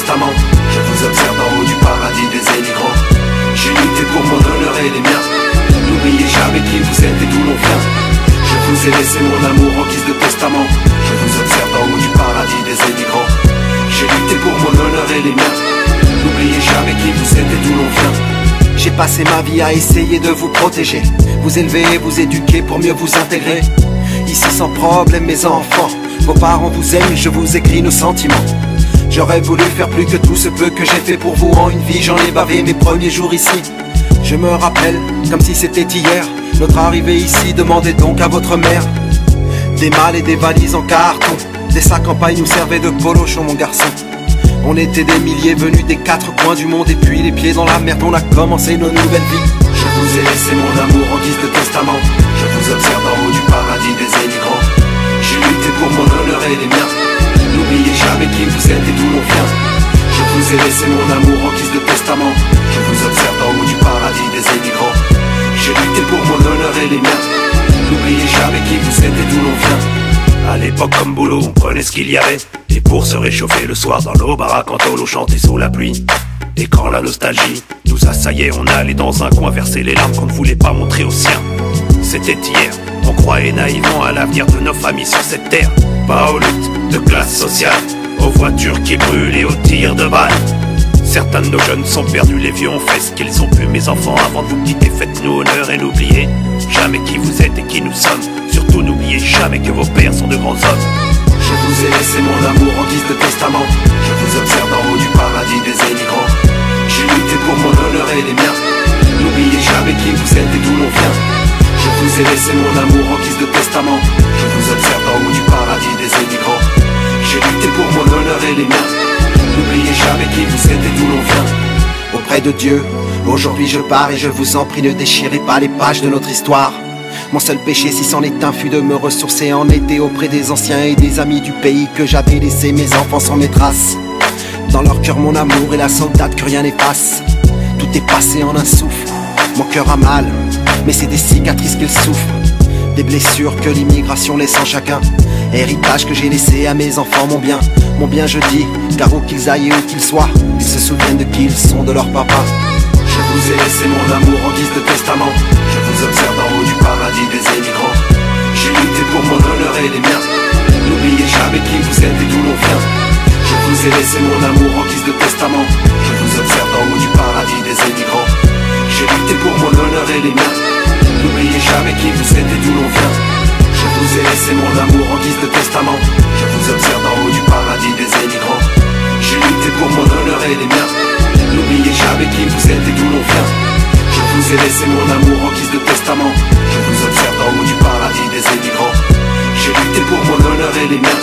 testament. Je vous observe d'en haut du paradis des émigrants. J'ai lutté pour mon honneur et les miens. N'oubliez jamais qui vous êtes et d'où l'on vient. Je vous ai laissé mon amour en guise de testament. Je vous observe d'en haut du paradis des émigrants. J'ai lutté pour mon honneur et les miens. N'oubliez jamais qui vous êtes et d'où l'on vient. J'ai passé ma vie à essayer de vous protéger, vous élever, vous éduquer pour mieux vous intégrer. Ici sans problème mes enfants, vos parents vous aiment, je vous écris nos sentiments. J'aurais voulu faire plus que tout ce peu que j'ai fait pour vous en une vie. J'en ai bavé mes premiers jours ici. Je me rappelle, comme si c'était hier, notre arrivée ici. Demandez donc à votre mère. Des malles et des valises en carton, des sacs en paille nous servaient de polochon mon garçon. On était des milliers venus des quatre coins du monde. Et puis les pieds dans la merde, on a commencé nos nouvelles vies. Je vous ai laissé mon amour en guise de testament. Je vous observe en haut du paradis des émigrants. J'ai lutté pour mon honneur et les miens. N'oubliez jamais qui vous êtes et d'où l'on vient. Je vous ai laissé mon amour en guise de testament. Je vous observe en haut du paradis des émigrants. J'ai lutté pour mon honneur et les miens. N'oubliez jamais qui vous êtes et d'où l'on vient. À l'époque comme boulot, on prenait ce qu'il y avait. Et pour se réchauffer le soir dans nos baraques en tôle, on chantait sous la pluie. Et quand la nostalgie nous assaillait, on allait dans un coin verser les larmes qu'on ne voulait pas montrer aux siens. C'était hier, on croyait naïvement à l'avenir de nos familles sur cette terre. Pas aux luttes de classe sociale, aux voitures qui brûlent et aux tirs de balles. Certains de nos jeunes sont perdus, les vieux ont fait ce qu'ils ont pu. Mes enfants, avant de vous quitter, faites-nous honneur et n'oubliez jamais qui vous êtes et qui nous sommes. Surtout n'oubliez jamais que vos pères sont de grands hommes. Je vous ai laissé mon amour en guise de testament. Je vous observe d'en haut du paradis des émigrants. J'ai lutté pour mon honneur et les miens. N'oubliez jamais qui vous êtes et d'où l'on vient. Je vous ai laissé mon amour en guise de testament. Je vous observe d'en haut du paradis des émigrants. J'ai lutté pour mon honneur et les miens. N'oubliez jamais qui vous êtes et d'où l'on vient. Auprès de Dieu, aujourd'hui je pars et je vous en prie, ne déchirez pas les pages de notre histoire. Mon seul péché, si c'en est un, fut de me ressourcer en été auprès des anciens et des amis du pays que j'avais laissé. Mes enfants sans mes traces. Dans leur cœur mon amour et la soldate que rien n'efface. Tout est passé en un souffle. Mon cœur a mal, mais c'est des cicatrices qu'il souffre. Des blessures que l'immigration laisse en chacun. Héritage que j'ai laissé à mes enfants, mon bien je dis, car où qu'ils aillent et où qu'ils soient, ils se souviennent de qui ils sont, de leur papa. Je vous ai laissé mon amour en guise de testament. Je vous observe d'en haut du paradis des émigrants. J'ai lutté pour mon honneur et les miens. N'oubliez jamais qui vous êtes et d'où l'on vient. Je vous ai laissé mon amour en guise de testament. Je vous observe d'en haut du paradis des émigrants. J'ai lutté pour mon honneur et les miens. N'oubliez jamais qui vous êtes et d'où l'on vient. Je vous ai laissé mon amour en guise de testament. Je vous observe d'en haut du paradis des émigrants. J'ai lutté pour mon honneur et les miens. N'oubliez jamais qui vous êtes et d'où l'on vient. Je vous ai laissé mon amour en guise de testament. Je vous observe d'en haut du paradis des émigrants. J'ai lutté pour mon honneur et les miens.